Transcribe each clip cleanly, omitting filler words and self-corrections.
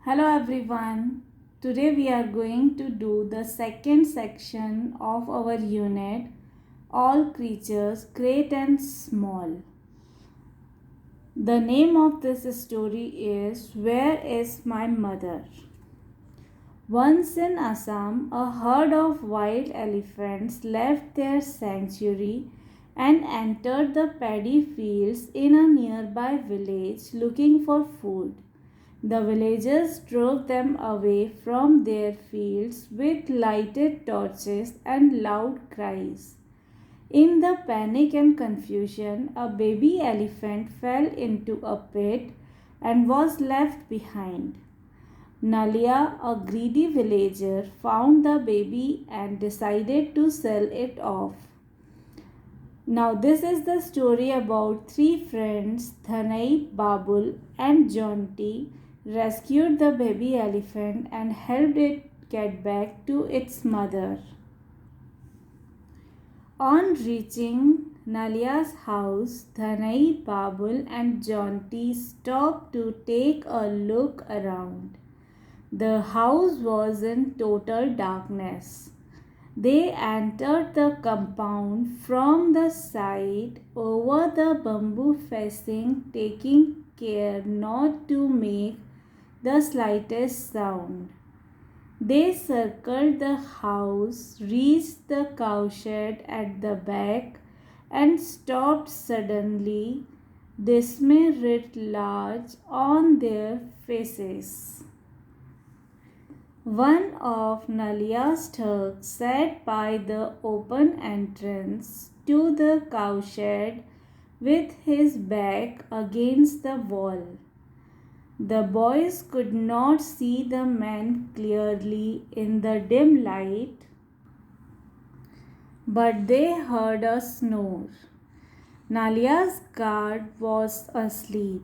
Hello everyone. Today we are going to do the second section of our unit, All Creatures Great and Small. The name of this story is Where is My Mother? Once in Assam, a herd of wild elephants left their sanctuary and entered the paddy fields in a nearby village looking for food. The villagers drove them away from their fields with lighted torches and loud cries. In the panic and confusion, a baby elephant fell into a pit and was left behind. Nalia, a greedy villager, found the baby and decided to sell it off. Now, this is the story about three friends, Thanai, Babul, and Jonty, rescued the baby elephant and helped it get back to its mother. On reaching Nalia's house, Thanai, Babul, and Jonty stopped to take a look around. The house was in total darkness. They entered the compound from the side over the bamboo fencing, taking care not to make the slightest sound. They circled the house, reached the cowshed at the back, and stopped suddenly, dismay writ large on their faces. One of Nalia's thugs sat by the open entrance to the cowshed with his back against the wall. The boys could not see the man clearly in the dim light, but they heard a snore. Nalia's guard was asleep.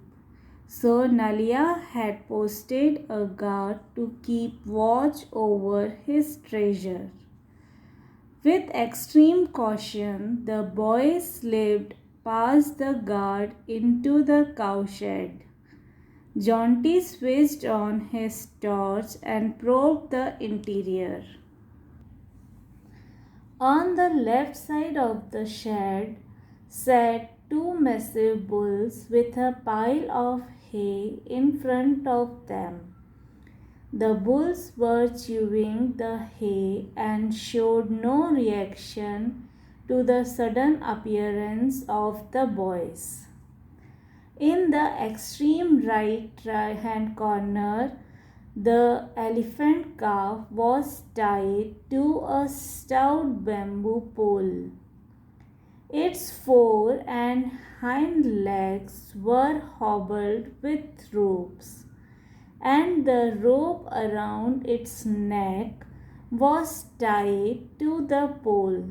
So Nalia had posted a guard to keep watch over his treasure. With extreme caution, the boys slipped past the guard into the cowshed. Jonty switched on his torch and probed the interior. On the left side of the shed sat two massive bulls with a pile of hay in front of them. The bulls were chewing the hay and showed no reaction to the sudden appearance of the boys. In the extreme right hand corner, the elephant calf was tied to a stout bamboo pole. Its fore and hind legs were hobbled with ropes, and the rope around its neck was tied to the pole.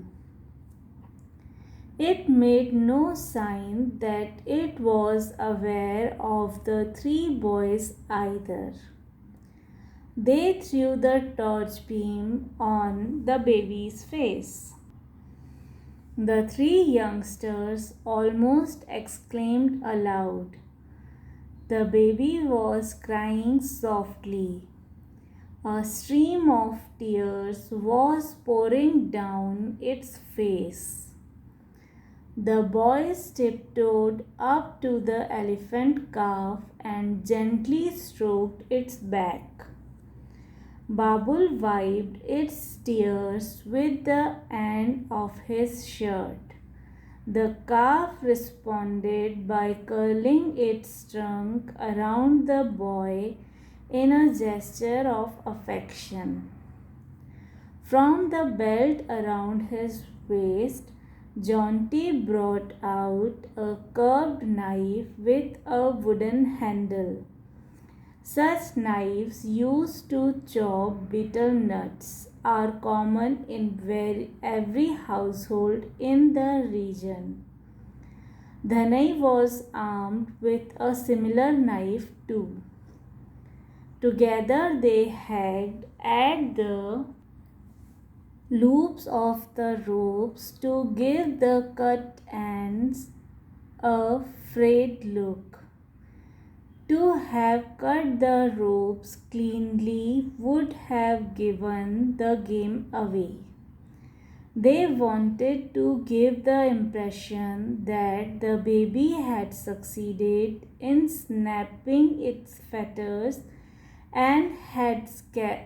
It made no sign that it was aware of the three boys either. They threw the torch beam on the baby's face. The three youngsters almost exclaimed aloud. The baby was crying softly. A stream of tears was pouring down its face. The boys tiptoed up to the elephant calf and gently stroked its back. Babul wiped its tears with the end of his shirt. The calf responded by curling its trunk around the boy in a gesture of affection. From the belt around his waist, Jonty brought out a curved knife with a wooden handle. Such knives used to chop betel nuts are common in every household in the region. Dhanai was armed with a similar knife too. Together they hacked at the loops of the ropes to give the cut ends a frayed look. To have cut the ropes cleanly would have given the game away. They wanted to give the impression that the baby had succeeded in snapping its fetters and had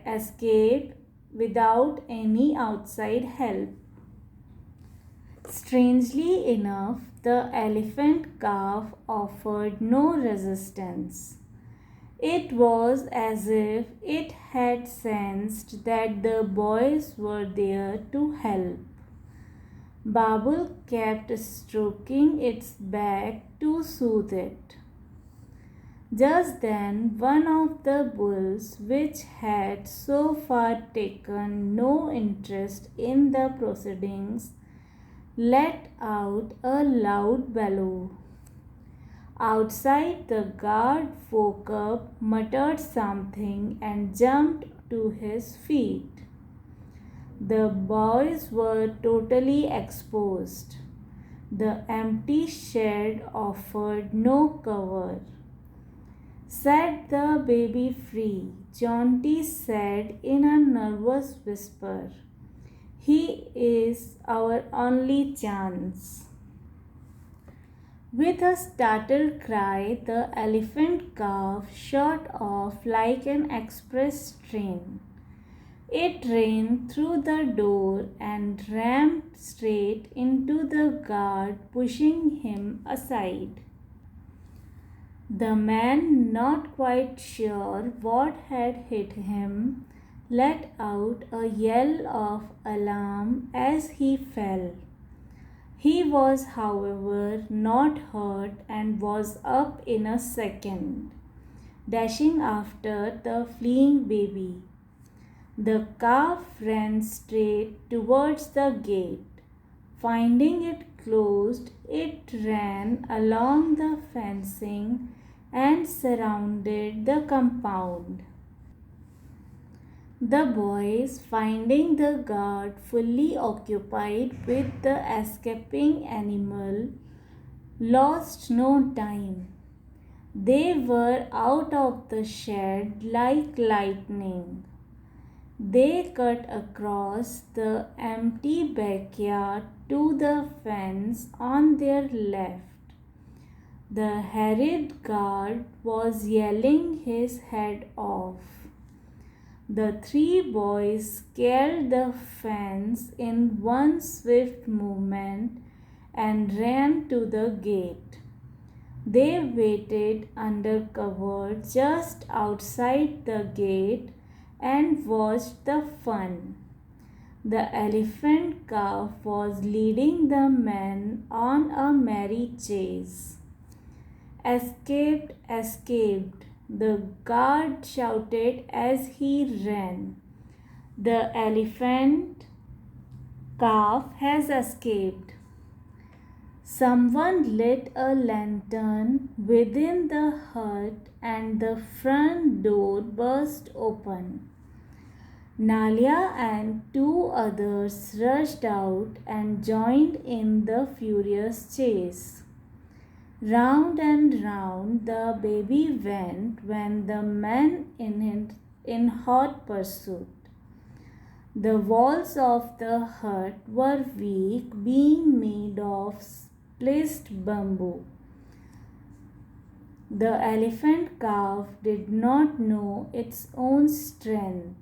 escaped without any outside help. Strangely enough, the elephant calf offered no resistance. It was as if it had sensed that the boys were there to help. Babul kept stroking its back to soothe it. Just then, one of the bulls, which had so far taken no interest in the proceedings, let out a loud bellow. Outside, the guard woke up, muttered something, and jumped to his feet. The boys were totally exposed. The empty shed offered no cover. Set the baby free, Jaunty said in a nervous whisper. He is our only chance. With a startled cry, the elephant calf shot off like an express train. It ran through the door and rammed straight into the guard, pushing him aside. The man, not quite sure what had hit him, let out a yell of alarm as he fell. He was, however, not hurt and was up in a second, dashing after the fleeing baby. The calf ran straight towards the gate. Finding it closed, it ran along the fencing and surrounded the compound. The boys, finding the guard fully occupied with the escaping animal, lost no time. They were out of the shed like lightning. They cut across the empty backyard to the fence on their left. The harried guard was yelling his head off. The three boys scaled the fence in one swift movement and ran to the gate. They waited under cover just outside the gate and watched the fun. The elephant calf was leading the men on a merry chase. Escaped, escaped, the guard shouted as he ran. The elephant calf has escaped. Someone lit a lantern within the hut and the front door burst open. Nalia and two others rushed out and joined in the furious chase. Round and round the baby went when the men in hot pursuit. The walls of the hut were weak, being made of spliced bamboo. The elephant calf did not know its own strength.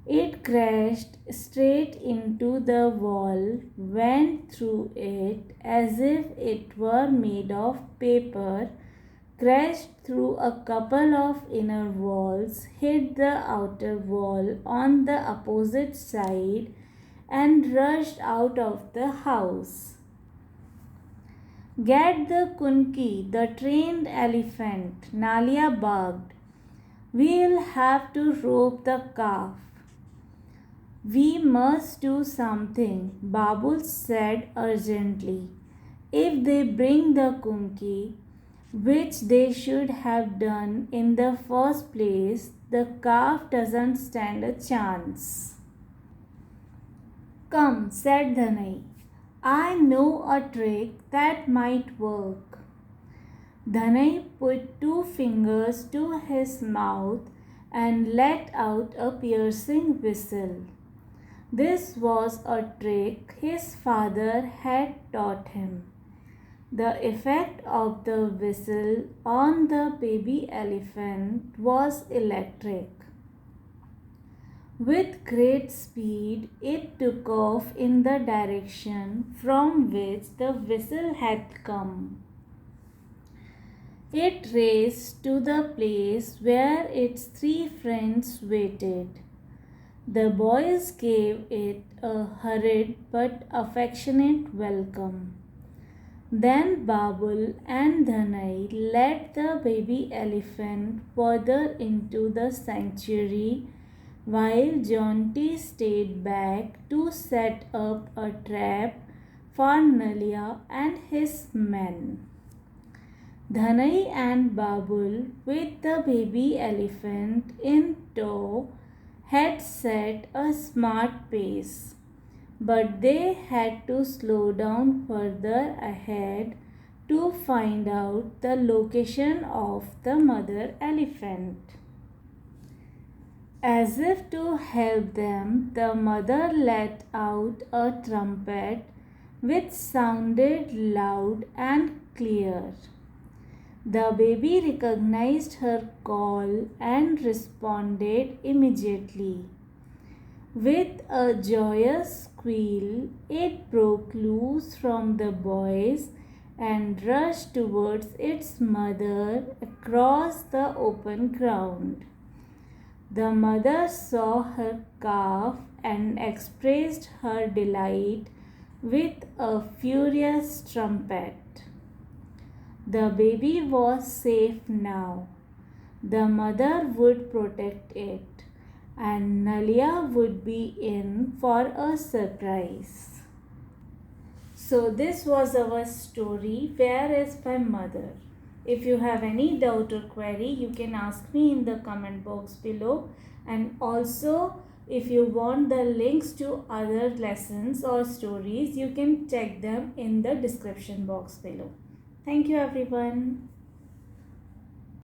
It crashed straight into the wall, went through it as if it were made of paper, crashed through a couple of inner walls, hit the outer wall on the opposite side, and rushed out of the house. Get the kunki, the trained elephant, Nalia barked. We'll have to rope the calf. We must do something, Babul said urgently. If they bring the kunki, which they should have done in the first place, the calf doesn't stand a chance. Come, said Dhanai. I know a trick that might work. Dhanai put 2 fingers to his mouth and let out a piercing whistle. This was a trick his father had taught him. The effect of the whistle on the baby elephant was electric. With great speed, it took off in the direction from which the whistle had come. It raced to the place where its 3 friends waited. The boys gave it a hurried but affectionate welcome. Then Babul and Dhanai led the baby elephant further into the sanctuary while Jaunty stayed back to set up a trap for Nalia and his men. Dhanai and Babul, with the baby elephant in tow, had set a smart pace, but they had to slow down further ahead to find out the location of the mother elephant. As if to help them, the mother let out a trumpet which sounded loud and clear. The baby recognized her call and responded immediately. With a joyous squeal, it broke loose from the boys and rushed towards its mother across the open ground. The mother saw her calf and expressed her delight with a furious trumpet. The baby was safe now. The mother would protect it, and Nalia would be in for a surprise. So this was our story, Where is my mother? If you have any doubt or query, you can ask me in the comment box below. And also, if you want the links to other lessons or stories, you can check them in the description box below. Thank you everyone.